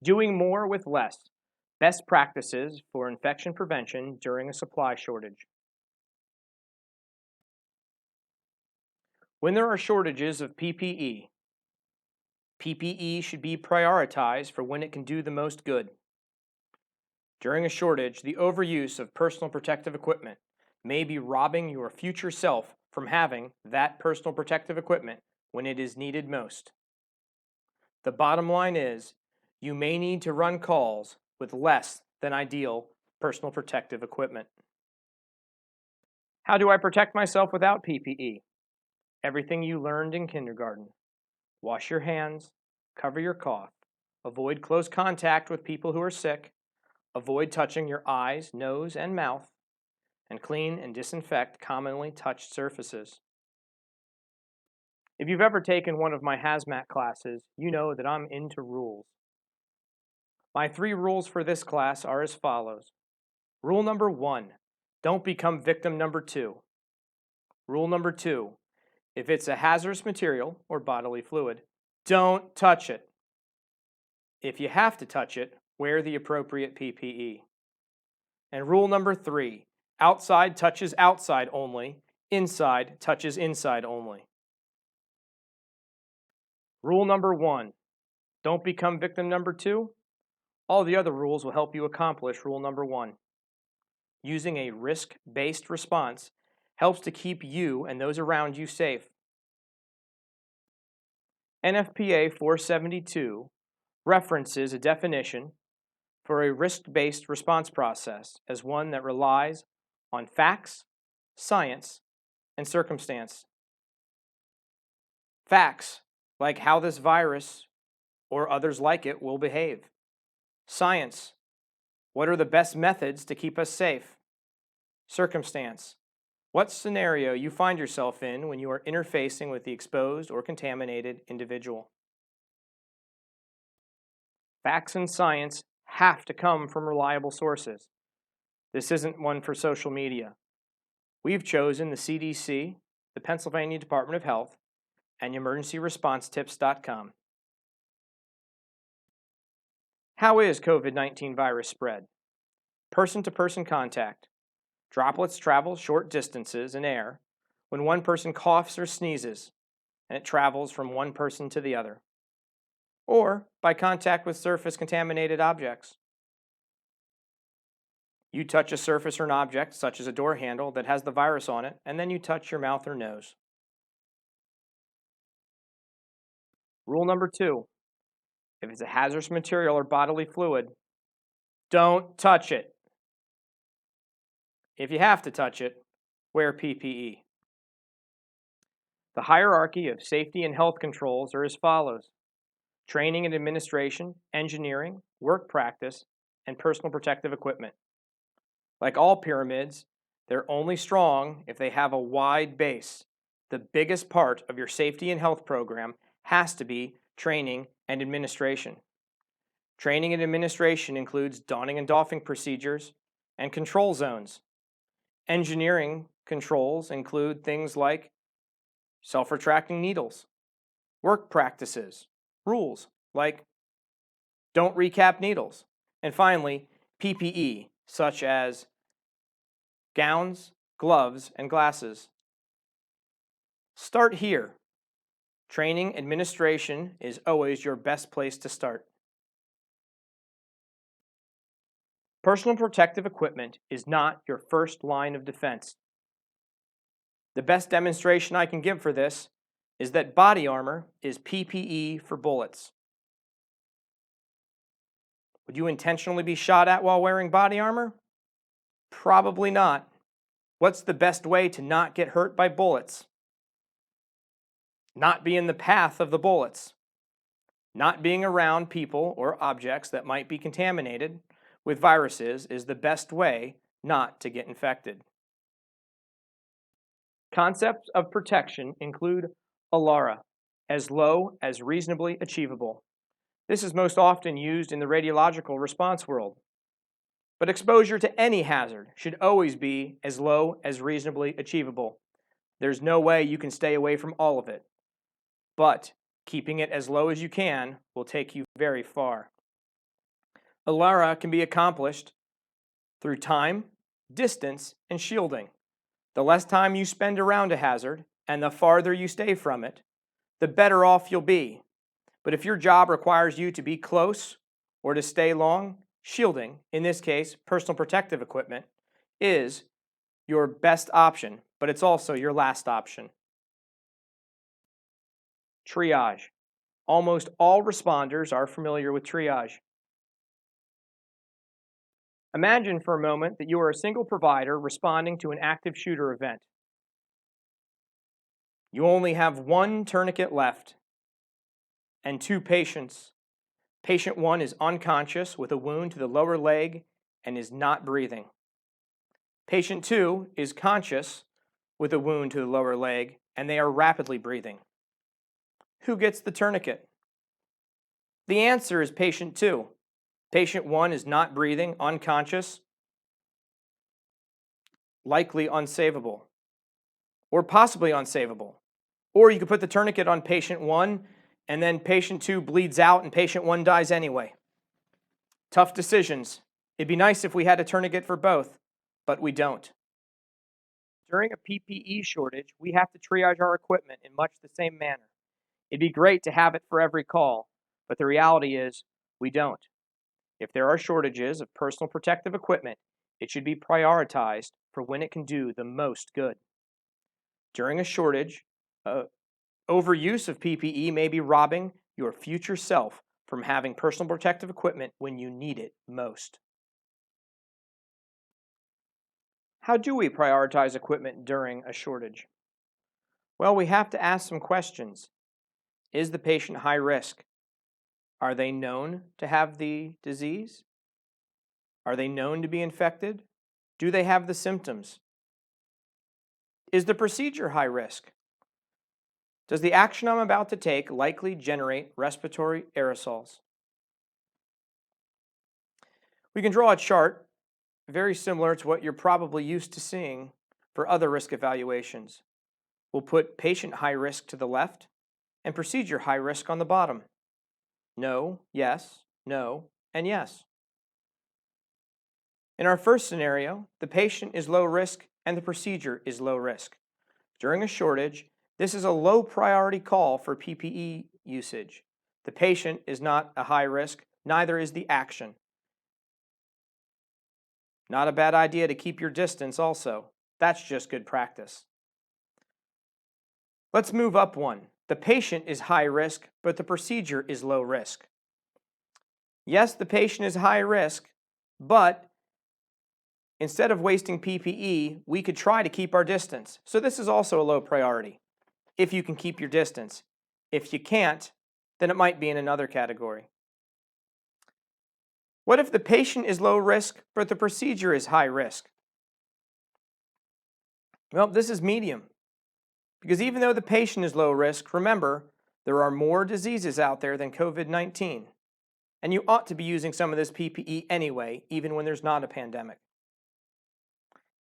Doing more with less. Best practices for infection prevention during a supply shortage. When there are shortages of PPE, PPE should be prioritized for when it can do the most good. During a shortage, the overuse of personal protective equipment may be robbing your future self from having that personal protective equipment when it is needed most. The bottom line is, you may need to run calls with less than ideal personal protective equipment. How do I protect myself without PPE? Everything you learned in kindergarten. Wash your hands, cover your cough, avoid close contact with people who are sick, avoid touching your eyes, nose, and mouth, and clean and disinfect commonly touched surfaces. If you've ever taken one of my hazmat classes, you know that I'm into rules. My 3 rules for this class are as follows. Rule number 1, don't become victim number 2. Rule number 2, if it's a hazardous material or bodily fluid, don't touch it. If you have to touch it, wear the appropriate PPE. And rule number 3, outside touches outside only, inside touches inside only. Rule number 1, don't become victim number 2. All the other rules will help you accomplish rule number 1. Using a risk-based response helps to keep you and those around you safe. NFPA 472 references a definition for a risk-based response process as one that relies on facts, science, and circumstance. Facts, like how this virus or others like it will behave. Science, what are the best methods to keep us safe? Circumstance, what scenario you find yourself in when you are interfacing with the exposed or contaminated individual. Facts and science have to come from reliable sources. This isn't one for social media. We've chosen the CDC, the Pennsylvania Department of Health, and emergencyResponseTips.com. How is COVID-19 virus spread? Person-to-person contact. Droplets travel short distances in air when one person coughs or sneezes, and it travels from one person to the other. Or by contact with surface-contaminated objects. You touch a surface or an object, such as a door handle, that has the virus on it, and then you touch your mouth or nose. Rule number 2, if it's a hazardous material or bodily fluid, don't touch it. If you have to touch it, wear PPE. The hierarchy of safety and health controls are as follows: training and administration, engineering, work practice, and personal protective equipment. Like all pyramids, they're only strong if they have a wide base. The biggest part of your safety and health program has to be training and administration. Training and administration includes donning and doffing procedures and control zones. Engineering controls include things like self-retracting needles, work practices, rules like don't recap needles, and finally, PPE, such as gowns, gloves, and glasses. Start here. Training administration is always your best place to start. Personal protective equipment is not your first line of defense. The best demonstration I can give for this is that body armor is PPE for bullets. Would you intentionally be shot at while wearing body armor? Probably not. What's the best way to not get hurt by bullets? Not be in the path of the bullets. Not being around people or objects that might be contaminated with viruses is the best way not to get infected. Concepts of protection include ALARA, as low as reasonably achievable. This is most often used in the radiological response world. But exposure to any hazard should always be as low as reasonably achievable. There's no way you can stay away from all of it. But keeping it as low as you can will take you very far. ELARA can be accomplished through time, distance, and shielding. The less time you spend around a hazard and the farther you stay from it, the better off you'll be. But if your job requires you to be close or to stay long, shielding, in this case, personal protective equipment, is your best option, but it's also your last option. Triage. Almost all responders are familiar with triage. Imagine for a moment that you are a single provider responding to an active shooter event. You only have one tourniquet left and two patients. Patient 1 is unconscious with a wound to the lower leg and is not breathing. Patient 2 is conscious with a wound to the lower leg and they are rapidly breathing. Who gets the tourniquet? The answer is patient 2. Patient 1 is not breathing, unconscious, likely unsavable, or possibly unsavable. Or you could put the tourniquet on patient 1 and then patient 2 bleeds out and patient 1 dies anyway. Tough decisions. It'd be nice if we had a tourniquet for both, but we don't. During a PPE shortage, we have to triage our equipment in much the same manner. It'd be great to have it for every call, but the reality is we don't. If there are shortages of personal protective equipment, it should be prioritized for when it can do the most good. During a shortage, overuse of PPE may be robbing your future self from having personal protective equipment when you need it most. How do we prioritize equipment during a shortage? Well, we have to ask some questions. Is the patient high risk? Are they known to have the disease? Are they known to be infected? Do they have the symptoms? Is the procedure high risk? Does the action I'm about to take likely generate respiratory aerosols? We can draw a chart very similar to what you're probably used to seeing for other risk evaluations. We'll put patient high risk to the left and procedure high risk on the bottom. No, yes, no, and yes. In our first scenario, the patient is low risk and the procedure is low risk. During a shortage, this is a low priority call for PPE usage. The patient is not a high risk, neither is the action. Not a bad idea to keep your distance also. That's just good practice. Let's move up one. The patient is high risk, but the procedure is low risk. Yes, the patient is high risk, but instead of wasting PPE, we could try to keep our distance. So this is also a low priority, if you can keep your distance. If you can't, then it might be in another category. What if the patient is low risk, but the procedure is high risk? Well, this is medium. Because even though the patient is low risk, remember, there are more diseases out there than COVID-19. And you ought to be using some of this PPE anyway, even when there's not a pandemic.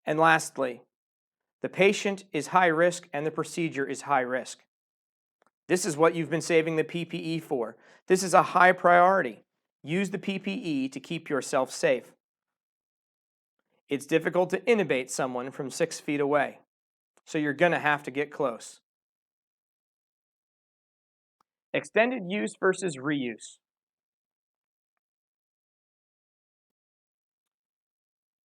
And lastly, the patient is high risk and the procedure is high risk. This is what you've been saving the PPE for. This is a high priority. Use the PPE to keep yourself safe. It's difficult to intubate someone from 6 feet away, so you're going to have to get close. Extended use versus reuse.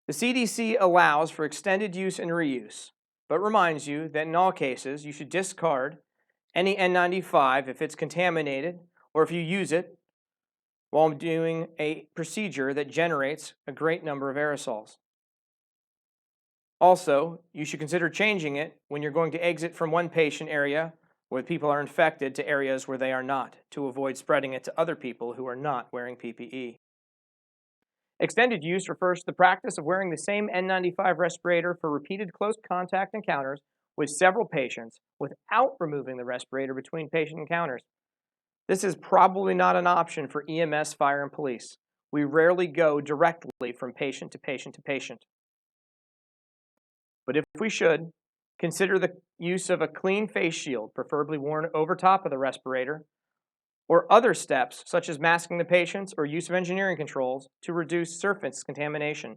The CDC allows for extended use and reuse, but reminds you that in all cases, you should discard any N95 if it's contaminated or if you use it while doing a procedure that generates a great number of aerosols. Also, you should consider changing it when you're going to exit from one patient area where people are infected to areas where they are not, to avoid spreading it to other people who are not wearing PPE. Extended use refers to the practice of wearing the same N95 respirator for repeated close contact encounters with several patients without removing the respirator between patient encounters. This is probably not an option for EMS, fire, and police. We rarely go directly from patient to patient to patient. But if we should, consider the use of a clean face shield, preferably worn over top of the respirator, or other steps such as masking the patients or use of engineering controls to reduce surface contamination.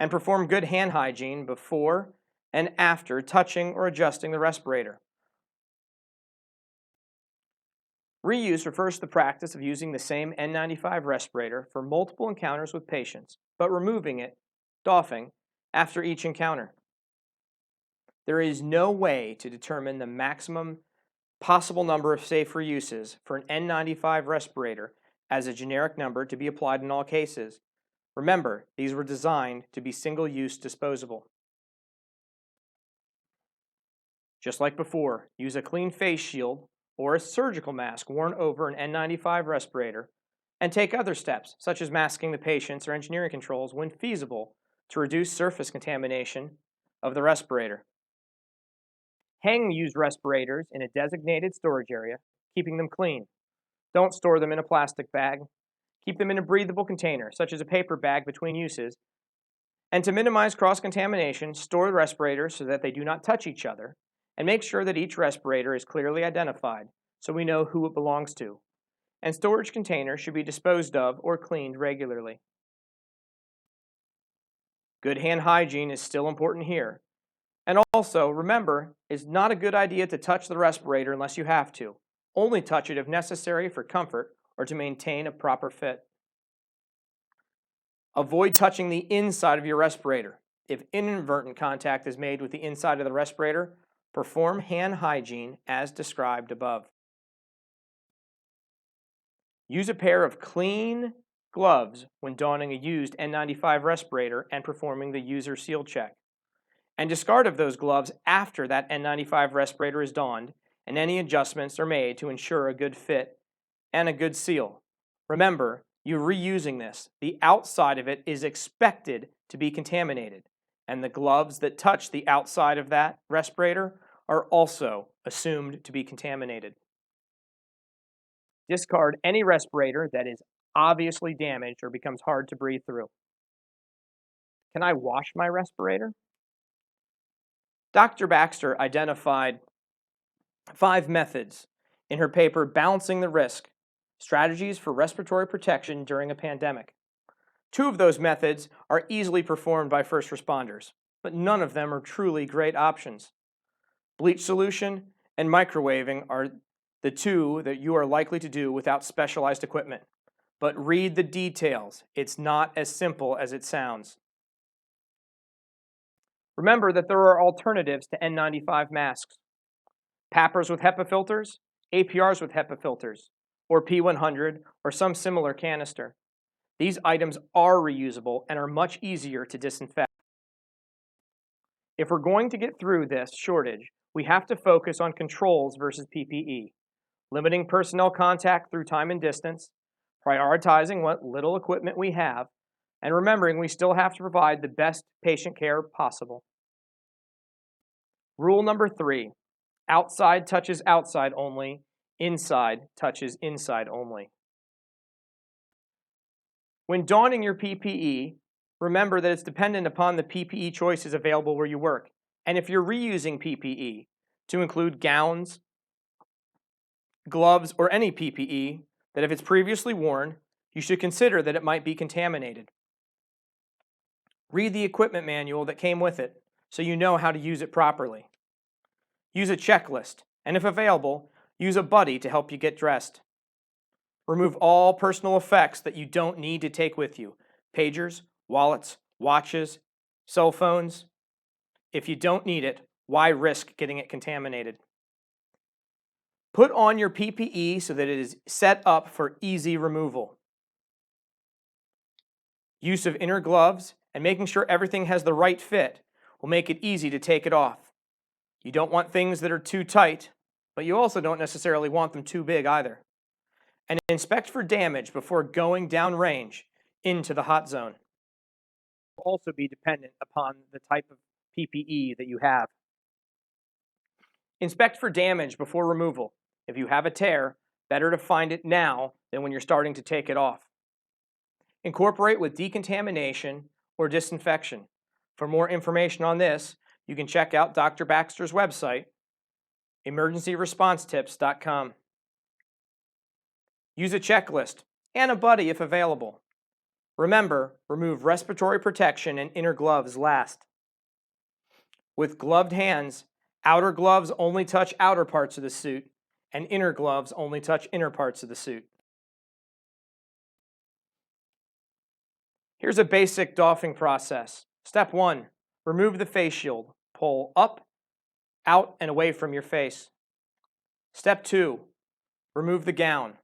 And perform good hand hygiene before and after touching or adjusting the respirator. Reuse refers to the practice of using the same N95 respirator for multiple encounters with patients, but removing it, doffing, after each encounter. There is no way to determine the maximum possible number of safe reuses for an N95 respirator as a generic number to be applied in all cases. Remember, these were designed to be single-use disposable. Just like before, use a clean face shield or a surgical mask worn over an N95 respirator, and take other steps, such as masking the patients or engineering controls when feasible to reduce surface contamination of the respirator. Hang used respirators in a designated storage area, keeping them clean. Don't store them in a plastic bag. Keep them in a breathable container, such as a paper bag between uses. And to minimize cross-contamination, store the respirators so that they do not touch each other, and make sure that each respirator is clearly identified so we know who it belongs to. And storage containers should be disposed of or cleaned regularly. Good hand hygiene is still important here. And also, remember, it's not a good idea to touch the respirator unless you have to. Only touch it if necessary for comfort or to maintain a proper fit. Avoid touching the inside of your respirator. If inadvertent contact is made with the inside of the respirator, perform hand hygiene as described above. Use a pair of clean gloves when donning a used N95 respirator and performing the user seal check. And discard of those gloves after that N95 respirator is donned and any adjustments are made to ensure a good fit and a good seal. Remember, you're reusing this. The outside of it is expected to be contaminated, and the gloves that touch the outside of that respirator are also assumed to be contaminated. Discard any respirator that is obviously damaged or becomes hard to breathe through. Can I wash my respirator? Dr. Baxter identified 5 methods in her paper, Balancing the Risk: Strategies for Respiratory Protection During a Pandemic. 2 of those methods are easily performed by first responders, but none of them are truly great options. Bleach solution and microwaving are the 2 that you are likely to do without specialized equipment. But read the details. It's not as simple as it sounds. Remember that there are alternatives to N95 masks. PAPRs with HEPA filters, APRs with HEPA filters, or P100, or some similar canister. These items are reusable and are much easier to disinfect. If we're going to get through this shortage, we have to focus on controls versus PPE, limiting personnel contact through time and distance, prioritizing what little equipment we have, and remembering we still have to provide the best patient care possible. Rule number 3, outside touches outside only, inside touches inside only. When donning your PPE, remember that it's dependent upon the PPE choices available where you work. And if you're reusing PPE, to include gowns, gloves, or any PPE, that if it's previously worn, you should consider that it might be contaminated. Read the equipment manual that came with it so you know how to use it properly. Use a checklist, and if available, use a buddy to help you get dressed. Remove all personal effects that you don't need to take with you: pagers, wallets, watches, cell phones. If you don't need it, why risk getting it contaminated? Put on your PPE so that it is set up for easy removal. Use of inner gloves and making sure everything has the right fit will make it easy to take it off. You don't want things that are too tight, but you also don't necessarily want them too big either. And inspect for damage before going downrange into the hot zone. It will also be dependent upon the type of PPE that you have. Inspect for damage before removal. If you have a tear, better to find it now than when you're starting to take it off. Incorporate with decontamination or disinfection. For more information on this, you can check out Dr. Baxter's website, emergencyresponse-tips.com. Use a checklist and a buddy if available. Remember, remove respiratory protection and inner gloves last. With gloved hands, outer gloves only touch outer parts of the suit, and inner gloves only touch inner parts of the suit. Here's a basic doffing process. Step 1, remove the face shield. Pull up, out, and away from your face. Step 2, remove the gown.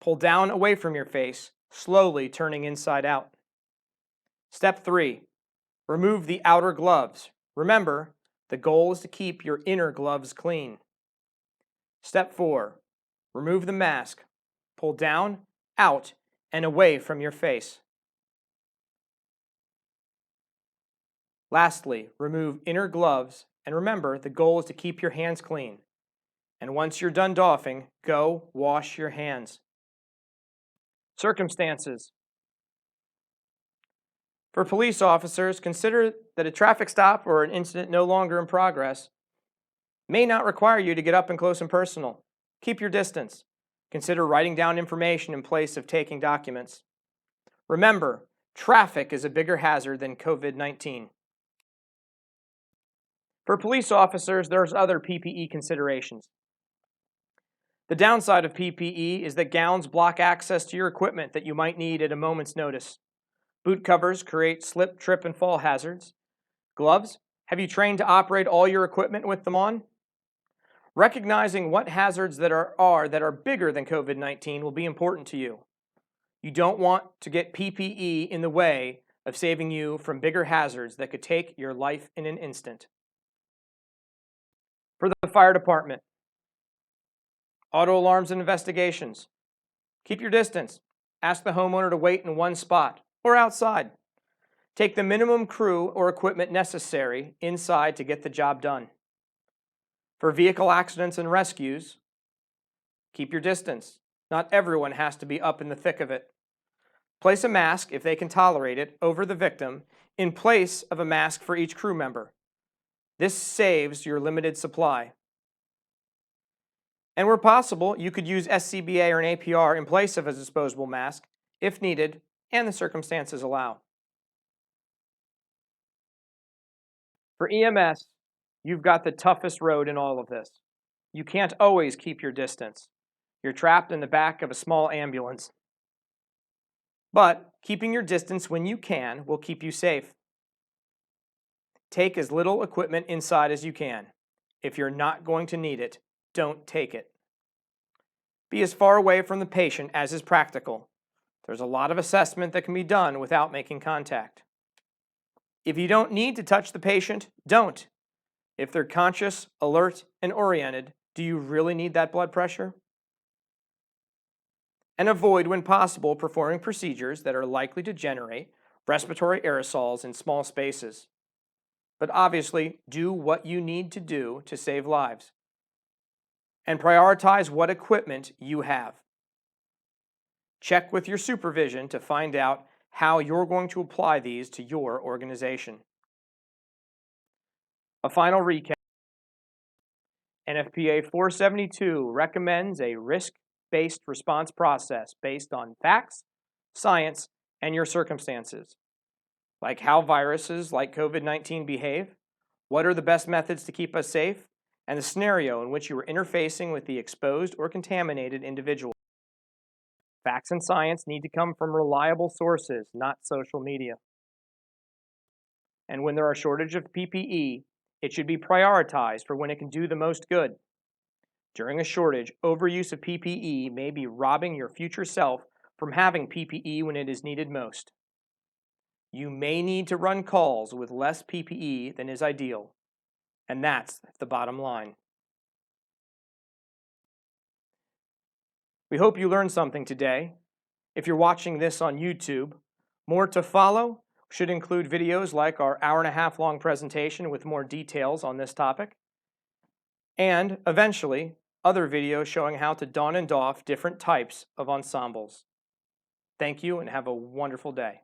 Pull down away from your face, slowly turning inside out. Step 3, remove the outer gloves. Remember, the goal is to keep your inner gloves clean. Step 4, remove the mask. Pull down, out, and away from your face. Lastly, remove inner gloves, and remember, the goal is to keep your hands clean. And once you're done doffing, go wash your hands. Circumstances. For police officers, consider that a traffic stop or an incident no longer in progress may not require you to get up and close and personal. Keep your distance. Consider writing down information in place of taking documents. Remember, traffic is a bigger hazard than COVID-19. For police officers, there's other PPE considerations. The downside of PPE is that gowns block access to your equipment that you might need at a moment's notice. Boot covers create slip, trip, and fall hazards. Gloves, have you trained to operate all your equipment with them on? Recognizing what hazards that are bigger than COVID-19 will be important to you. You don't want to get PPE in the way of saving you from bigger hazards that could take your life in an instant. For the fire department, auto alarms and investigations. Keep your distance. Ask the homeowner to wait in one spot or outside. Take the minimum crew or equipment necessary inside to get the job done. For vehicle accidents and rescues, keep your distance. Not everyone has to be up in the thick of it. Place a mask, if they can tolerate it, over the victim in place of a mask for each crew member. This saves your limited supply. And where possible, you could use SCBA or an APR in place of a disposable mask if needed and the circumstances allow. For EMS, you've got the toughest road in all of this. You can't always keep your distance. You're trapped in the back of a small ambulance. But keeping your distance when you can will keep you safe. Take as little equipment inside as you can. If you're not going to need it, don't take it. Be as far away from the patient as is practical. There's a lot of assessment that can be done without making contact. If you don't need to touch the patient, don't. If they're conscious, alert, and oriented, do you really need that blood pressure? And avoid, when possible, performing procedures that are likely to generate respiratory aerosols in small spaces. But obviously, do what you need to do to save lives. And prioritize what equipment you have. Check with your supervision to find out how you're going to apply these to your organization. A final recap. NFPA 472 recommends a risk-based response process based on facts, science, and your circumstances. Like how viruses like COVID-19 behave, what are the best methods to keep us safe, and the scenario in which you are interfacing with the exposed or contaminated individual. Facts and science need to come from reliable sources, not social media. And when there are shortages of PPE, it should be prioritized for when it can do the most good. During a shortage, overuse of PPE may be robbing your future self from having PPE when it is needed most. You may need to run calls with less PPE than is ideal, and that's the bottom line. We hope you learned something today. If you're watching this on YouTube, more to follow should include videos like our hour-and-a-half-long presentation with more details on this topic, and eventually other videos showing how to don and doff different types of ensembles. Thank you and have a wonderful day.